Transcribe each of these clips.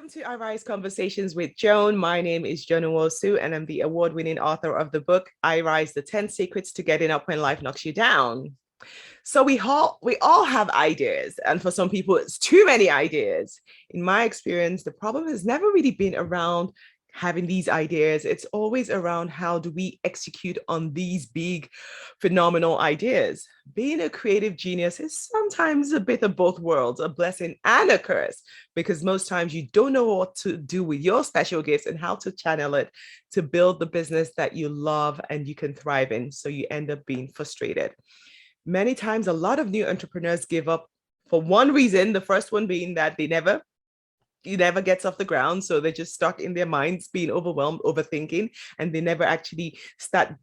Welcome to Irise Conversations with Joan. My name is Joan Nwosu, and I'm the award-winning author of the book Irise: The 10 Secrets to Getting Up When Life Knocks You Down. So we all have ideas, and for some people, it's too many ideas. In my experience, the problem has never really been around having these ideas. It's always around how do we execute on these big, phenomenal ideas. Being a creative genius is sometimes a bit of both worlds, a blessing and a curse, because most times you don't know what to do with your special gifts and how to channel it to build the business that you love and you can thrive in. So you end up being frustrated. Many times, a lot of new entrepreneurs give up for one reason. The first one being that it never gets off the ground. So they're just stuck in their minds, being overwhelmed, overthinking, and they never actually start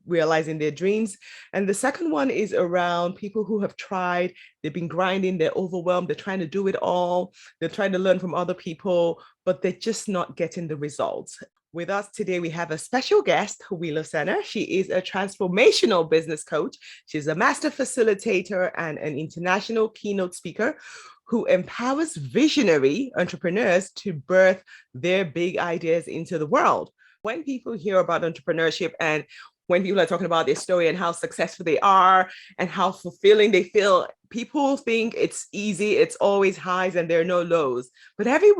realizing their dreams. And the second one is around people who have tried, they've been grinding, they're overwhelmed, they're trying to do it all, they're trying to learn from other people, but they're just not getting the results. With us today, we have a special guest, Willo. She is a transformational business coach. She's a master facilitator and an international keynote speaker who empowers visionary entrepreneurs to birth their big ideas into the world. When people hear about entrepreneurship and when people are talking about their story and how successful they are and how fulfilling they feel, people think it's easy, it's always highs and there are no lows. But every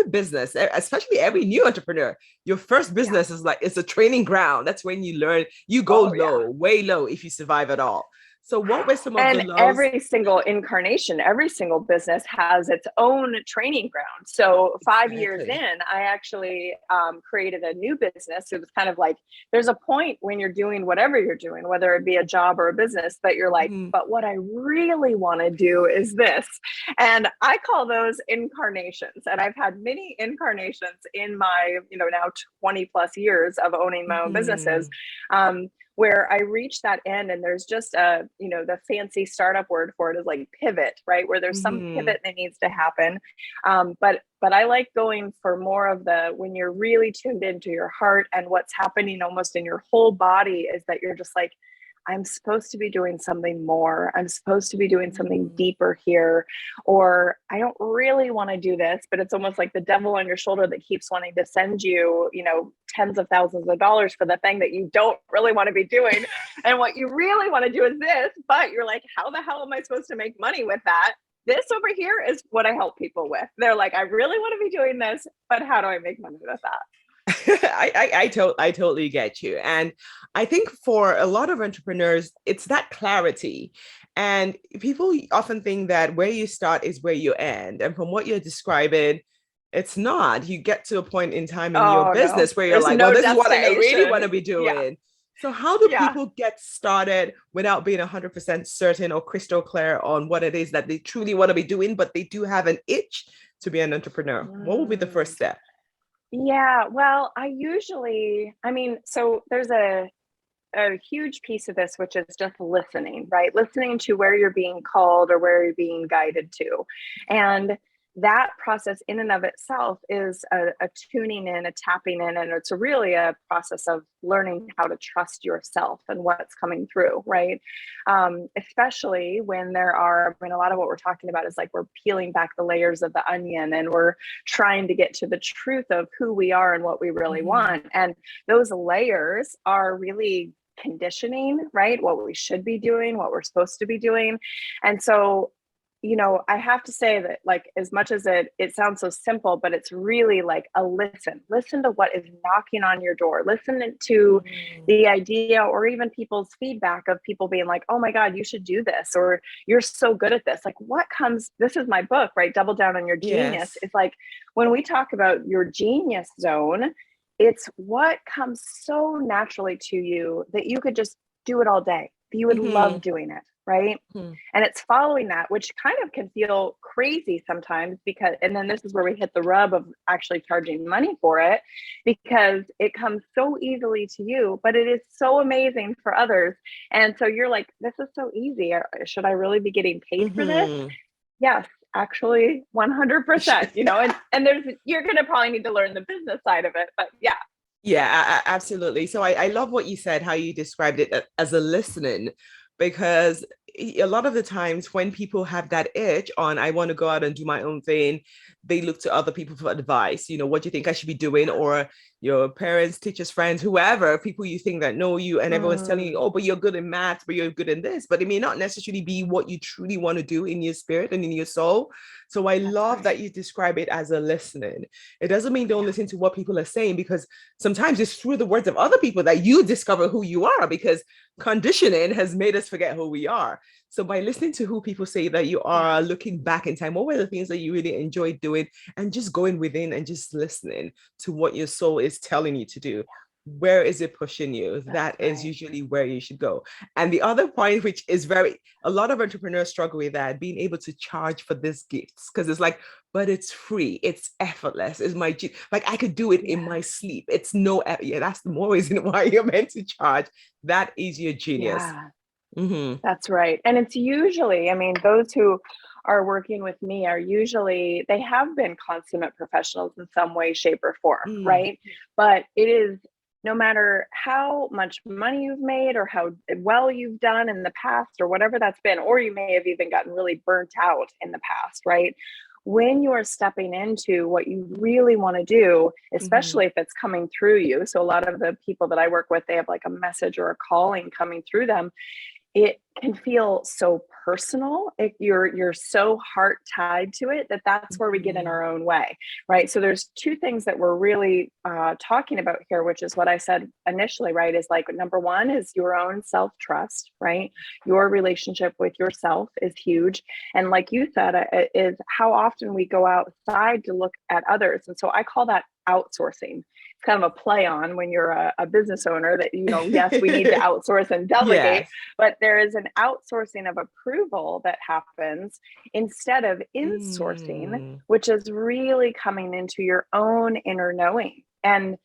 business, especially every new entrepreneur, your first business is like, it's a training ground. That's when you learn, you go low, way low if you survive at all. So what were some of the lows? Every single incarnation, every single business has its own training ground. So 5 years in, I actually created a new business. It was kind of like, there's a point when you're doing whatever you're doing, whether it be a job or a business, that you're like, but what I really want to do is this. And I call those incarnations. And I've had many incarnations in my, now 20 plus years of owning my own businesses. Where I reach that end and there's just the fancy startup word for it is like pivot, right? Where there's some pivot that needs to happen. But I like going for more of when you're really tuned into your heart and what's happening almost in your whole body is that you're just like, I'm supposed to be doing something more. I'm supposed to be doing something deeper here, or I don't really want to do this, but it's almost like the devil on your shoulder that keeps wanting to send you, tens of thousands of dollars for the thing that you don't really want to be doing. And what you really want to do is this, but you're like, how the hell am I supposed to make money with that? This over here is what I help people with. They're like, I really want to be doing this, but how do I make money with that? I totally get you. And I think for a lot of entrepreneurs, it's that clarity. And people often think that where you start is where you end. And from what you're describing, it's not. You get to a point in time in your business where you're like, well, this is what I really want to be doing. Yeah. So how do people get started without being 100% certain or crystal clear on what it is that they truly want to be doing, but they do have an itch to be an entrepreneur? What would be the first step? Yeah, well, so there's a huge piece of this, which is just listening, right? Listening to where you're being called or where you're being guided to. And that process in and of itself is a tuning in, a tapping in, and it's really a process of learning how to trust yourself and what's coming through, right? Especially when a lot of what we're talking about is like we're peeling back the layers of the onion and we're trying to get to the truth of who we are and what we really want. And those layers are really conditioning, right? What we should be doing, what we're supposed to be doing. And so I have to say that, like, as much as it sounds so simple, but it's really like a listen to what is knocking on your door, listen to the idea or even people's feedback of people being like, oh my God, you should do this, or you're so good at this. Like this is my book, right? Double Down on Your Genius. Yes. It's like, when we talk about your genius zone, it's what comes so naturally to you that you could just do it all day. You would love doing it. Right. And it's following that, which kind of can feel crazy sometimes and then this is where we hit the rub of actually charging money for it, because it comes so easily to you, but it is so amazing for others. And so you're like, this is so easy. Should I really be getting paid for this? Yes, actually 100%, and you're going to probably need to learn the business side of it, but yeah. Yeah, absolutely. So I love what you said, how you described it as a listening, because a lot of the times when people have that itch on, I want to go out and do my own thing, they look to other people for advice. What do you think I should be doing? Or your parents, teachers, friends, whoever, people you think that know you, and everyone's telling you, oh, but you're good in math, but you're good in this, but it may not necessarily be what you truly want to do in your spirit and in your soul. So I love that you describe it as a listening. It doesn't mean don't listen to what people are saying, because sometimes it's through the words of other people that you discover who you are, because conditioning has made us forget who we are. So by listening to who people say that you are, looking back in time, what were the things that you really enjoyed doing, and just going within and just listening to what your soul is telling you to do. Where is it pushing you? That is usually where you should go. And the other point, which is a lot of entrepreneurs struggle with that, being able to charge for these gifts, because it's like, but it's free, it's effortless, it's like I could do it in my sleep. It's that's the more reason why you're meant to charge. That is your genius. Yeah. That's right. And it's usually, I mean, those who are working with me are usually, they have been consummate professionals in some way, shape, or form, right? But it is, no matter how much money you've made or how well you've done in the past or whatever that's been, or you may have even gotten really burnt out in the past, right? When you're stepping into what you really want to do, especially if it's coming through you. So a lot of the people that I work with, they have like a message or a calling coming through them. It can feel so personal. You're so heart tied to it that's where we get in our own way, right? So there's two things that we're really talking about here, which is what I said initially, right? Is like, number one is your own self-trust, right? Your relationship with yourself is huge. And like you said, is how often we go outside to look at others. And so I call that outsourcing. It's kind of a play on when you're a business owner that, yes, we need to outsource and delegate, but there is an outsourcing of approval that happens instead of insourcing, which is really coming into your own inner knowing. And,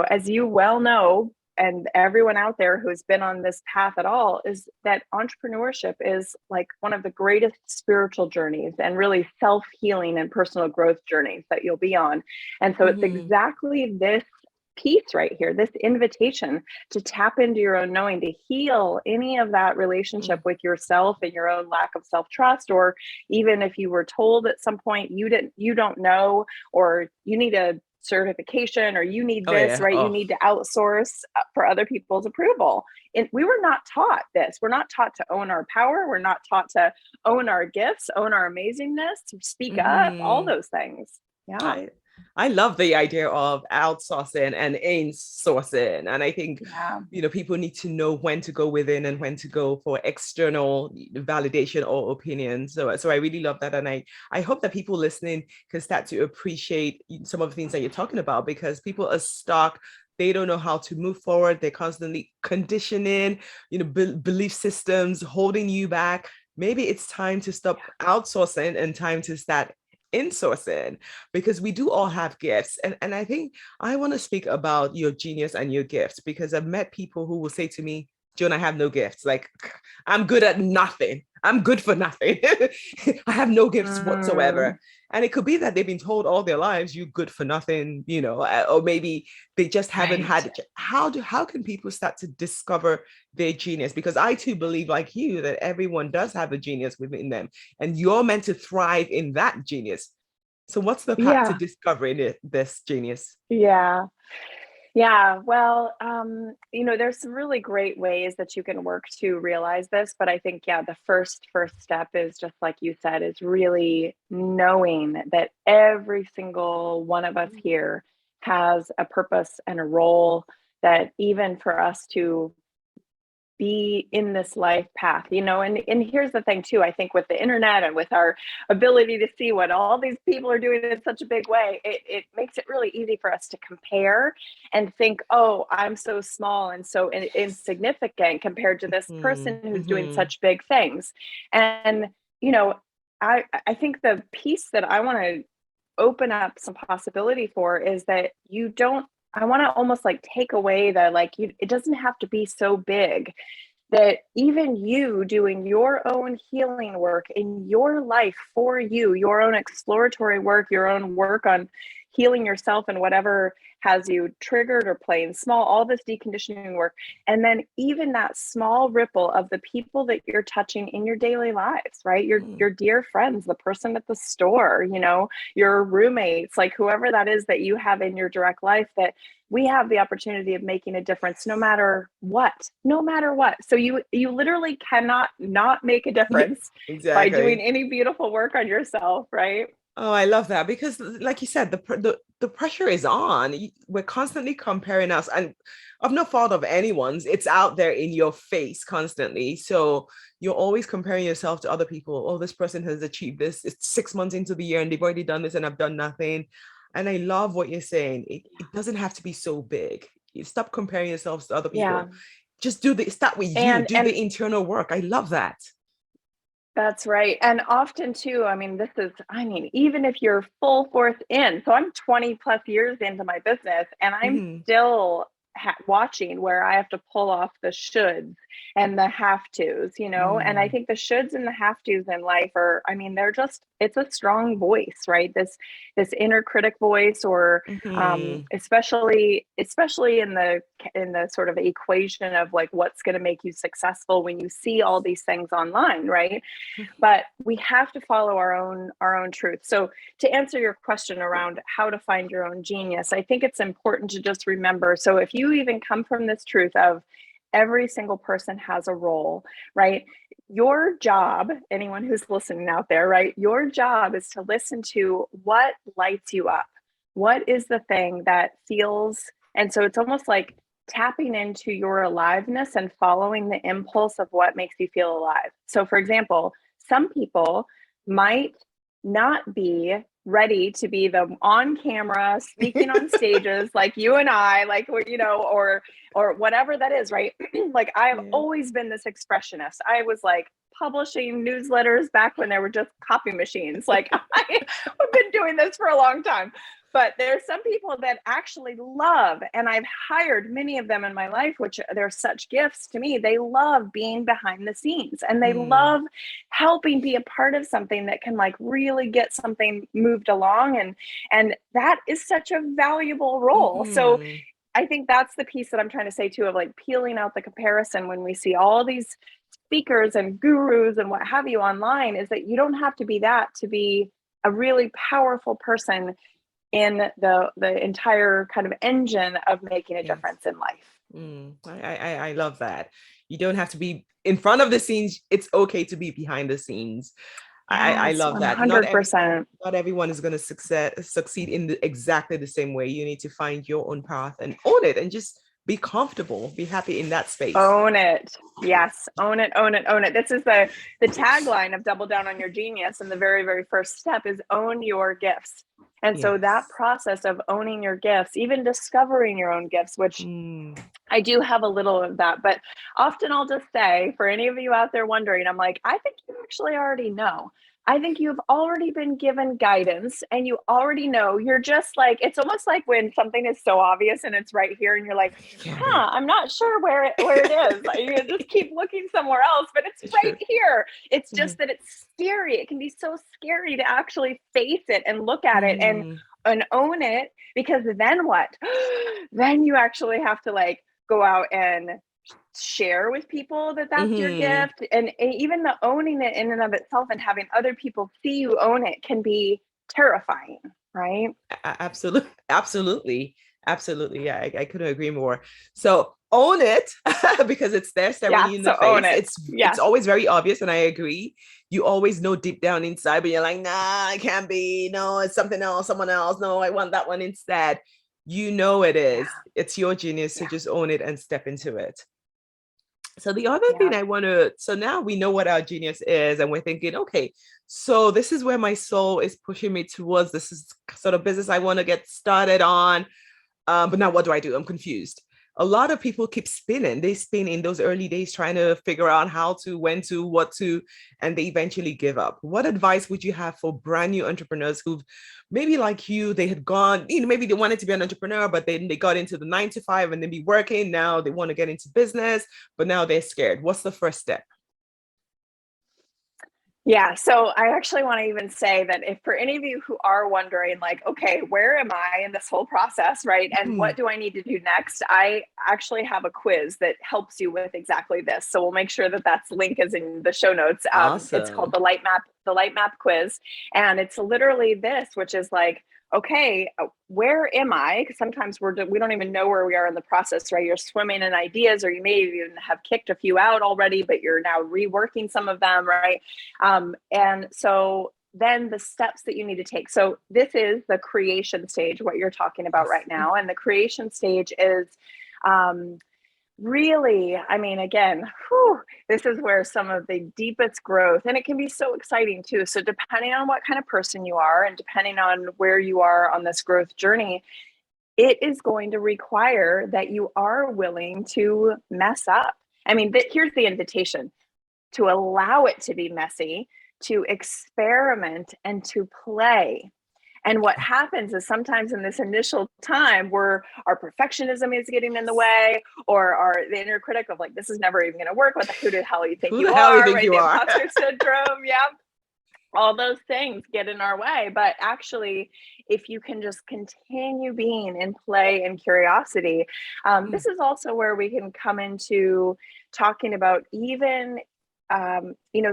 as you well know, and everyone out there who's been on this path at all, is that entrepreneurship is like one of the greatest spiritual journeys and really self-healing and personal growth journeys that you'll be on. And so it's exactly this piece right here, this invitation to tap into your own knowing, to heal any of that relationship with yourself and your own lack of self-trust, or even if you were told at some point you don't know, or you need a certification, or you need this, right? You need to outsource for other people's approval. And we were not taught this. We're not taught to own our power. We're not taught to own our gifts, own our amazingness, speak up, all those things. Yeah. I love the idea of outsourcing and insourcing. And I think, people need to know when to go within and when to go for external validation or opinion. So I really love that. And I hope that people listening can start to appreciate some of the things that you're talking about, because people are stuck. They don't know how to move forward. They're constantly conditioning, belief systems holding you back. Maybe it's time to stop outsourcing and time to start insourcing, because we do all have gifts. And I think I want to speak about your genius and your gifts, because I've met people who will say to me, Joan, I have no gifts. Like, I'm good at nothing. I'm good for nothing. I have no gifts whatsoever. And it could be that they've been told all their lives, you're good for nothing, or maybe they just haven't had it. How can people start to discover their genius? Because I too believe, like you, that everyone does have a genius within them, and you're meant to thrive in that genius. So what's the path to discovering this genius? Yeah, well, there's some really great ways that you can work to realize this, but I think, the first step is, just like you said, is really knowing that every single one of us here has a purpose and a role, that even for us to be in this life path, and here's the thing too, I think with the internet and with our ability to see what all these people are doing in such a big way, it makes it really easy for us to compare and think, oh, I'm so small and so insignificant compared to this person who's doing such big things. And, I think the piece that I want to open up some possibility for is that I want to almost like take away it doesn't have to be so big, that even you doing your own healing work in your life for you, your own exploratory work, your own work on healing yourself and whatever has you triggered or playing small, all this deconditioning work. And then even that small ripple of the people that you're touching in your daily lives, right? Your dear friends, the person at the store, you know, your roommates, like whoever that is that you have in your direct life, that we have the opportunity of making a difference no matter what, no matter what. So you literally cannot not make a difference by doing Exactly. any beautiful work on yourself, right? Oh, I love that because, like you said, the pressure is on. We're constantly comparing us, and of no fault of anyone's. It's out there in your face constantly. So you're always comparing yourself to other people. Oh, this person has achieved this. It's 6 months into the year, and they've already done this, and I've done nothing. And I love what you're saying. It doesn't have to be so big. You stop comparing yourselves to other Yeah. people. Just start with you. Do And the internal work. I love that. that's right. And often too, I mean, even if you're full force in, so I'm 20 plus years into my business and I'm Mhm. still watching where I have to pull off the shoulds and the have tos, you know? And I Mm. think the shoulds and the have tos in life are, I mean, it's a strong voice, right? This inner critic voice, or Mhm. especially in the sort of equation of like what's going to make you successful when you see all these things online, right? But we have to follow our own truth. So to answer your question around how to find your own genius, I think it's important to just remember, so if you even come from this truth of every single person has a role, right? Your job, anyone who's listening out there, right? Your job is to listen to what lights you up. What is the thing that feels, and so it's almost like tapping into your aliveness and following the impulse of what makes you feel alive. So for example, some people might not be ready to be the on camera speaking on stages like you and I, like, you know, or whatever that is, right? Like I've Yeah. always been this expressionist. I was like publishing newsletters back when there were just copy machines. Like I've been doing this for a long time. But there's some people that actually love, and I've hired many of them in my life, which they're such gifts to me. They love being behind the scenes and they Mm. love helping be a part of something that can like really get something moved along. And that is such a valuable role. So Mhm. I think that's the piece that I'm trying to say too, of like peeling out the comparison when we see all these speakers and gurus and what have you online, is that you don't have to be that to be a really powerful person in the entire kind of engine of making a Yes. difference in life. I love that. You don't have to be in front of the scenes. It's okay to be behind the scenes. I Yes, love that. Not 100%. not everyone is going to succeed in exactly the same way. You need to find your own path and own it and just be comfortable, be happy in that space. Own it. Yes, own it, own it, own it. This is the tagline of Double Down on Your Genius, and the very, very first step is own your gifts. And so that Yes. process of owning your gifts, even discovering your own gifts, which Mm. I do have a little of that, but often I'll just say, for any of you out there wondering, I'm like, I think you actually already know. I think you've already been given guidance and you already know. You're just like, it's almost like when something is so obvious and it's right here and you're like, It can huh, be. I'm not sure where it is. You just keep looking somewhere else, but it's It's right true. here. It's Mhm. just that it's scary. It can be so scary to actually face it and look at it Mm. and own it, because then what? Then you actually have to like go out and share with people that that's your Mhm. gift. And even the owning it in and of itself and having other people see you own it can be terrifying, right? Absolutely, absolutely, absolutely. Yeah, I couldn't agree more. So own it because it's there staring Yeah, you in the so own face. it. It's Yes. always very obvious, and I agree. You always know deep down inside, but you're like, nah, it can't be. No, it's something else, someone else. No, I want that one instead. You know it is. Yeah. It's your genius, so Yeah. just own it and step into it. So the other Yeah. thing I want to, so now we know what our genius is, and we're thinking, okay, so this is where my soul is pushing me towards. This is sort of business I want to get started on. But now what do I do? I'm confused. A lot of people keep spinning. They spin in those early days trying to figure out how to, when to, what to, and they eventually give up. What advice would you have for brand new entrepreneurs who've maybe like you, they had gone, maybe they wanted to be an entrepreneur, but then they got into the 9 to 5 and then be working. Now they want to get into business, but now they're scared. What's the first step? Yeah, so I actually want to even say that if for any of you who are wondering, like, okay, where am I in this whole process, right? And what do I need to do next? I actually have a quiz that helps you with exactly this. So we'll make sure that that's link is in the show notes. It's called Awesome. the Light Map quiz, and it's literally this, which is like, okay, where am I? Because sometimes we don't even know where we are in the process, right? You're swimming in ideas, or you may even have kicked a few out already, but you're now reworking some of them, right? And so then the steps that you need to take. So this is the creation stage, what you're talking about right Awesome. now. And the creation stage is um, really, I mean, again, this is where some of the deepest growth, and it can be so exciting too. So depending on what kind of person you are and depending on where you are on this growth journey, it is going to require that you are willing to mess up. I mean, here's the invitation: to allow it to be messy, to experiment, and to play. And what happens is sometimes in this initial time where our perfectionism is getting in the way, or the inner critic of like, this is never even going to work. What who the hell you think Who you the hell do you are, think right? you The are? imposter syndrome. Yeah. All those things get in our way. But actually, if you can just continue being in play and curiosity, this is also where we can come into talking about even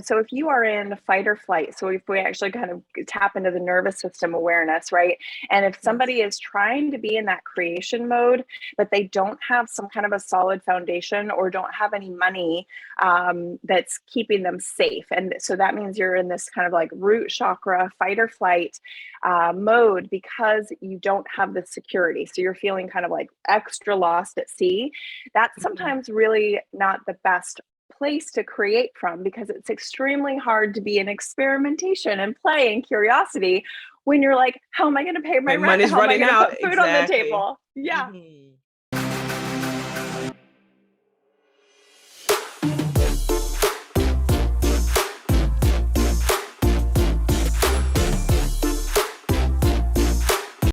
so if you are in fight or flight, so if we actually kind of tap into the nervous system awareness, right? And if Yes. somebody is trying to be in that creation mode, but they don't have some kind of a solid foundation or don't have any money that's keeping them safe. And so that means you're in this kind of like root chakra, fight or flight mode because you don't have the security. So you're feeling kind of like extra lost at sea. That's Mhm. sometimes really not the best place to create from because it's extremely hard to be in experimentation and play and curiosity when you're like, how am I going to pay my When rent? money's How am I running going to out, put food on the exactly. table? Yeah.